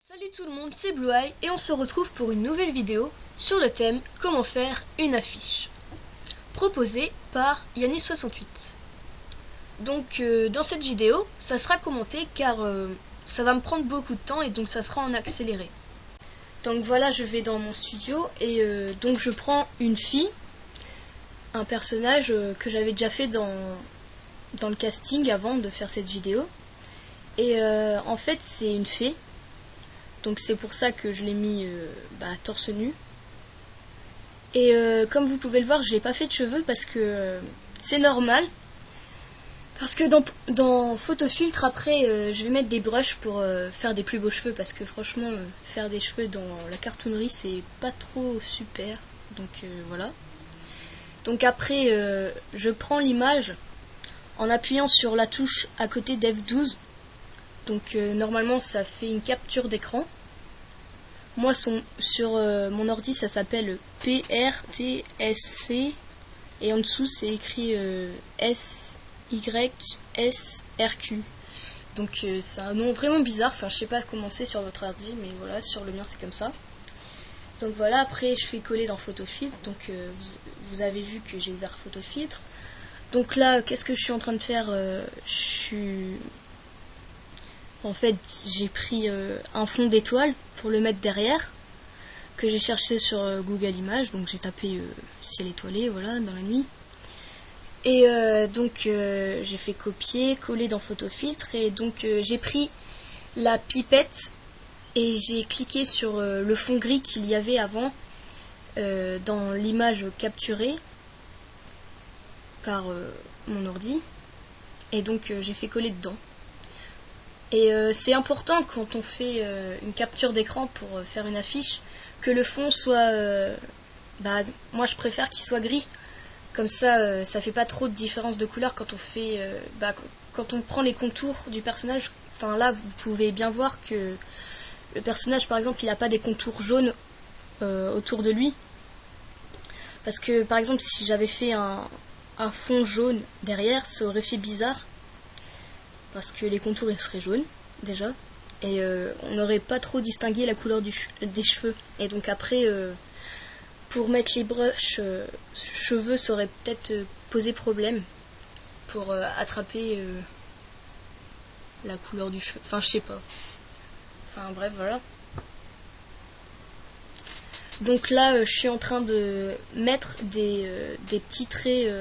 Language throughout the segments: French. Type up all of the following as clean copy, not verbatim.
Salut tout le monde, c'est Blue Eye et on se retrouve pour une nouvelle vidéo sur le thème comment faire une affiche, proposée par Yanis68. Donc dans cette vidéo, ça sera commenté car ça va me prendre beaucoup de temps et donc ça sera en accéléré. Donc voilà, je vais dans mon studio et donc je prends une fille, un personnage que j'avais déjà fait dans le casting avant de faire cette vidéo. Et en fait c'est une fée. Donc c'est pour ça que je l'ai mis torse nu. Et comme vous pouvez le voir, j'ai pas fait de cheveux parce que c'est normal. Parce que dans Photofiltre, après, je vais mettre des brushes pour faire des plus beaux cheveux. Parce que franchement, faire des cheveux dans la cartonnerie, c'est pas trop super. Donc voilà. Donc après, je prends l'image en appuyant sur la touche à côté d'F12. Donc normalement, ça fait une capture d'écran. Moi, sur mon ordi, ça s'appelle PRTSC. Et en dessous, c'est écrit SYSRQ. Donc, c'est un nom vraiment bizarre. Enfin, je sais pas comment c'est sur votre ordi, mais voilà, sur le mien, c'est comme ça. Donc voilà, après, je fais coller dans Photofiltre. Donc, vous avez vu que j'ai ouvert Photofiltre. Donc là, qu'est-ce que je suis en train de faire? En fait, j'ai pris un fond d'étoile pour le mettre derrière, que j'ai cherché sur Google Images, donc j'ai tapé ciel étoilé, voilà, dans la nuit. Et donc j'ai fait copier, coller dans Photofiltre, et donc j'ai pris la pipette et j'ai cliqué sur le fond gris qu'il y avait avant dans l'image capturée par mon ordi, et donc j'ai fait coller dedans. Et c'est important quand on fait une capture d'écran pour faire une affiche que le fond soit moi je préfère qu'il soit gris, comme ça ça fait pas trop de différence de couleur quand on fait quand on prend les contours du personnage. Enfin là vous pouvez bien voir que le personnage par exemple il a pas des contours jaunes autour de lui, parce que par exemple si j'avais fait un fond jaune derrière, ça aurait fait bizarre parce que les contours ils seraient jaunes déjà, et on n'aurait pas trop distingué la couleur des cheveux. Et donc après pour mettre les brushes cheveux, ça aurait peut-être posé problème pour attraper la couleur du cheveu, enfin je sais pas, enfin bref voilà. Donc là je suis en train de mettre des petits traits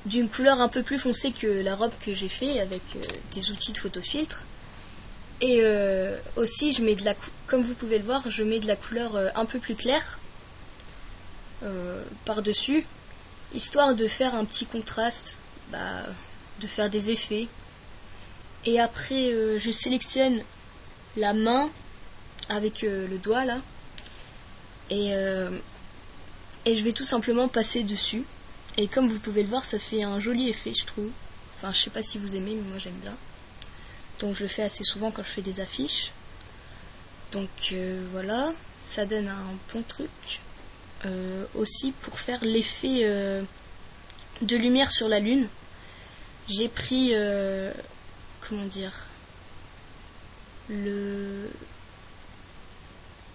d'une couleur un peu plus foncée que la robe que j'ai fait avec des outils de photofiltre. Et aussi je mets comme vous pouvez le voir, je mets de la couleur un peu plus claire par dessus, histoire de faire un petit contraste, de faire des effets. Et après je sélectionne la main avec le doigt là, et je vais tout simplement passer dessus. Et comme vous pouvez le voir, ça fait un joli effet, je trouve. Enfin, je sais pas si vous aimez, mais moi j'aime bien. Donc je le fais assez souvent quand je fais des affiches. Donc voilà, ça donne un bon truc. Aussi pour faire l'effet de lumière sur la lune, j'ai pris comment dire,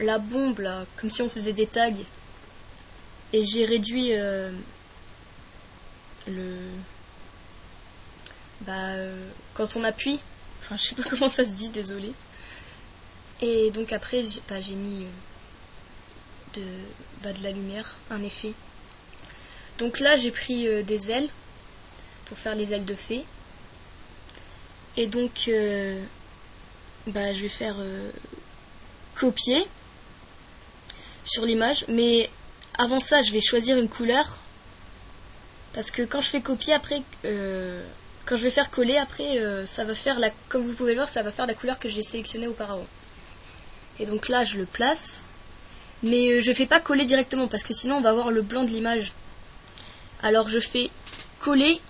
la bombe là, comme si on faisait des tags, et j'ai réduit quand on appuie, enfin je sais pas comment ça se dit, désolé. Et donc après j'ai mis de la lumière, un effet. Donc là j'ai pris des ailes pour faire les ailes de fée. Et donc je vais faire copier sur l'image, mais avant ça je vais choisir une couleur, parce que quand je fais copier après, quand je vais faire coller après, ça va faire comme vous pouvez le voir, ça va faire la couleur que j'ai sélectionnée auparavant. Et donc là je le place, mais je fais pas coller directement parce que sinon on va avoir le blanc de l'image. Alors je fais coller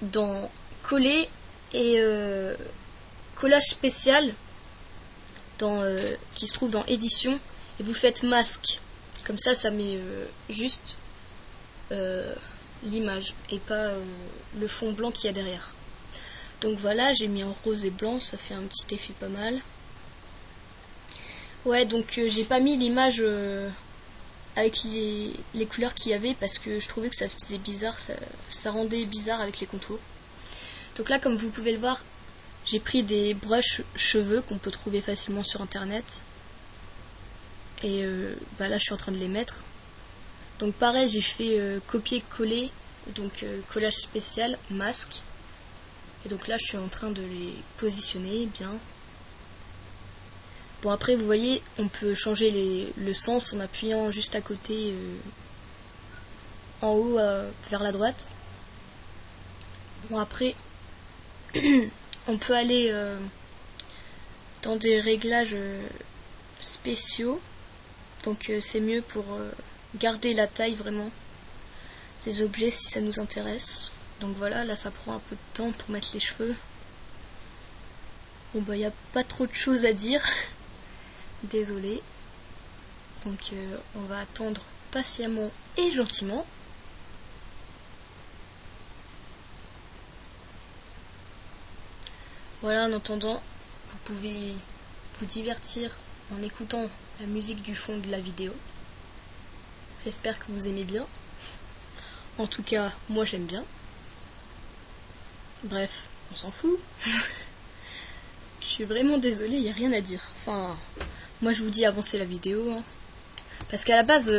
dans coller et collage spécial qui se trouve dans édition, et vous faites masque. Comme ça met juste l'image et pas le fond blanc qu'il y a derrière. Donc voilà, j'ai mis en rose et blanc, ça fait un petit effet pas mal. Ouais, donc j'ai pas mis l'image avec les couleurs qu'il y avait parce que je trouvais que ça faisait bizarre, ça rendait bizarre avec les contours. Donc là, comme vous pouvez le voir, j'ai pris des brushes cheveux qu'on peut trouver facilement sur internet. Et là, je suis en train de les mettre. Donc pareil, j'ai fait copier-coller, donc collage spécial, masque. Et donc là, je suis en train de les positionner bien. Bon, après, vous voyez, on peut changer le sens en appuyant juste à côté, en haut, vers la droite. Bon, après, on peut aller dans des réglages spéciaux. Donc c'est mieux pour garder la taille vraiment des objets si ça nous intéresse. Donc voilà, là ça prend un peu de temps pour mettre les cheveux. Bon bah il n'y a pas trop de choses à dire. Désolée. Donc on va attendre patiemment et gentiment. Voilà, en attendant, vous pouvez vous divertir en écoutant la musique du fond de la vidéo. J'espère que vous aimez bien. En tout cas, moi j'aime bien. Bref, on s'en fout. Je suis vraiment désolée, il n'y a rien à dire. Enfin, moi je vous dis avancez la vidéo. Hein. Parce qu'à la base,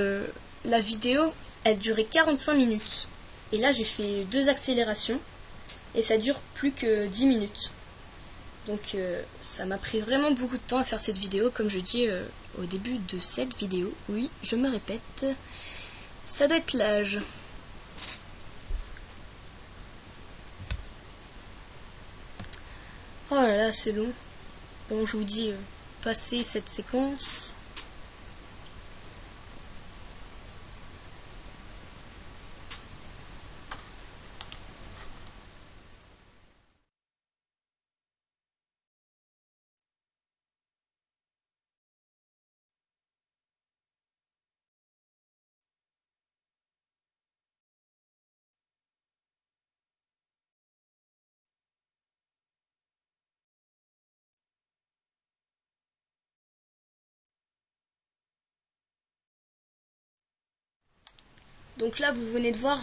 la vidéo, elle durait 45 minutes. Et là j'ai fait 2 accélérations. Et ça dure plus que 10 minutes. Donc ça m'a pris vraiment beaucoup de temps à faire cette vidéo. Comme je dis au début de cette vidéo. Oui, je me répète. Ça doit être l'âge. Oh là là, c'est long. Bon, je vous dis, passez cette séquence. Donc là, vous venez de voir,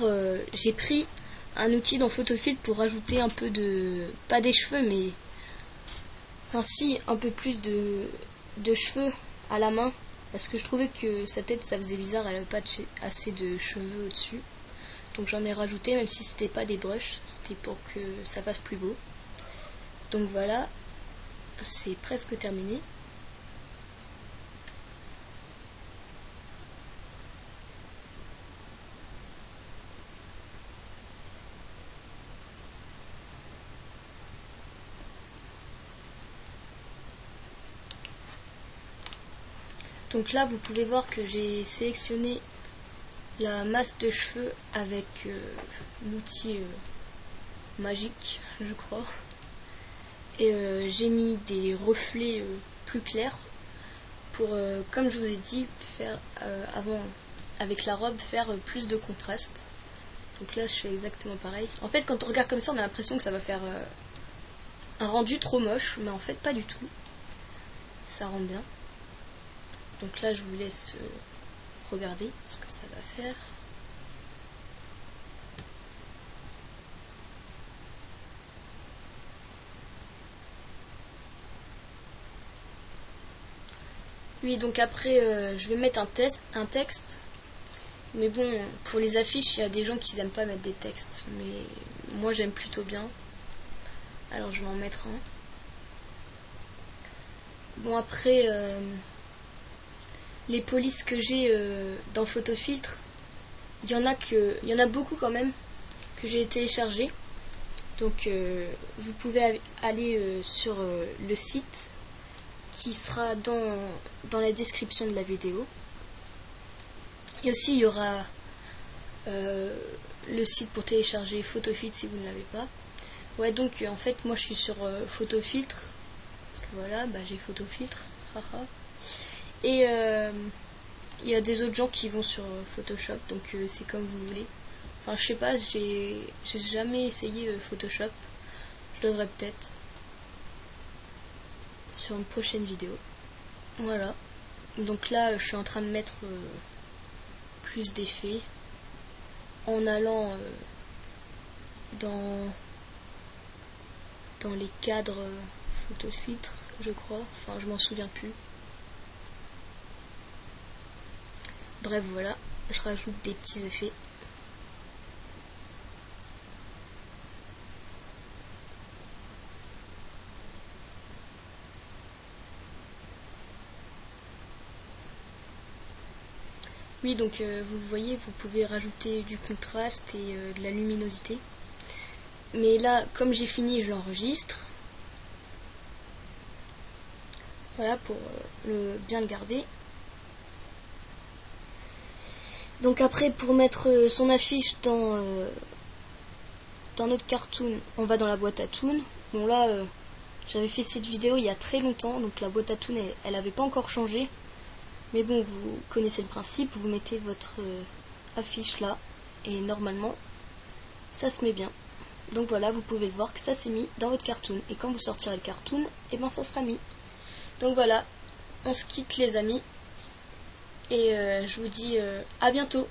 j'ai pris un outil dans Photofiltre pour rajouter un peu de... pas des cheveux, mais... enfin si, un peu plus de cheveux à la main. Parce que je trouvais que sa tête, ça faisait bizarre, elle n'avait pas assez de cheveux au-dessus. Donc j'en ai rajouté, même si c'était pas des brushes, c'était pour que ça fasse plus beau. Donc voilà, c'est presque terminé. Donc là, vous pouvez voir que j'ai sélectionné la masse de cheveux avec l'outil magique, je crois. Et j'ai mis des reflets plus clairs pour, comme je vous ai dit, faire avant avec la robe, faire plus de contraste. Donc là, je fais exactement pareil. En fait, quand on regarde comme ça, on a l'impression que ça va faire un rendu trop moche, mais en fait, pas du tout. Ça rend bien. Donc là, je vous laisse regarder ce que ça va faire. Oui, donc après, je vais mettre un texte. Mais bon, pour les affiches, il y a des gens qui n'aiment pas mettre des textes. Mais moi, j'aime plutôt bien. Alors, je vais en mettre un. Bon, après, les polices que j'ai dans Photofiltre, il y en a beaucoup quand même que j'ai téléchargé. Donc, vous pouvez aller sur le site qui sera dans la description de la vidéo. Et aussi, il y aura le site pour télécharger Photofiltre si vous ne l'avez pas. Ouais, donc en fait, moi je suis sur Photofiltre. Parce que voilà, j'ai Photofiltre. Et il y a des autres gens qui vont sur Photoshop, donc c'est comme vous voulez. Enfin, je sais pas, j'ai jamais essayé Photoshop. Je devrais peut-être sur une prochaine vidéo. Voilà. Donc là, je suis en train de mettre plus d'effets en allant dans les cadres photofiltres, je crois. Enfin, je m'en souviens plus. Bref, voilà, je rajoute des petits effets. Oui, donc vous voyez, vous pouvez rajouter du contraste et de la luminosité. Mais là, comme j'ai fini, je l'enregistre. Voilà, pour bien le garder. Donc après, pour mettre son affiche dans notre cartoon, on va dans la boîte à toon. Bon là, j'avais fait cette vidéo il y a très longtemps, donc la boîte à toon, elle avait pas encore changé. Mais bon, vous connaissez le principe, vous mettez votre affiche là, et normalement, ça se met bien. Donc voilà, vous pouvez le voir que ça s'est mis dans votre cartoon. Et quand vous sortirez le cartoon, et ben ça sera mis. Donc voilà, on se quitte les amis. Et je vous dis à bientôt.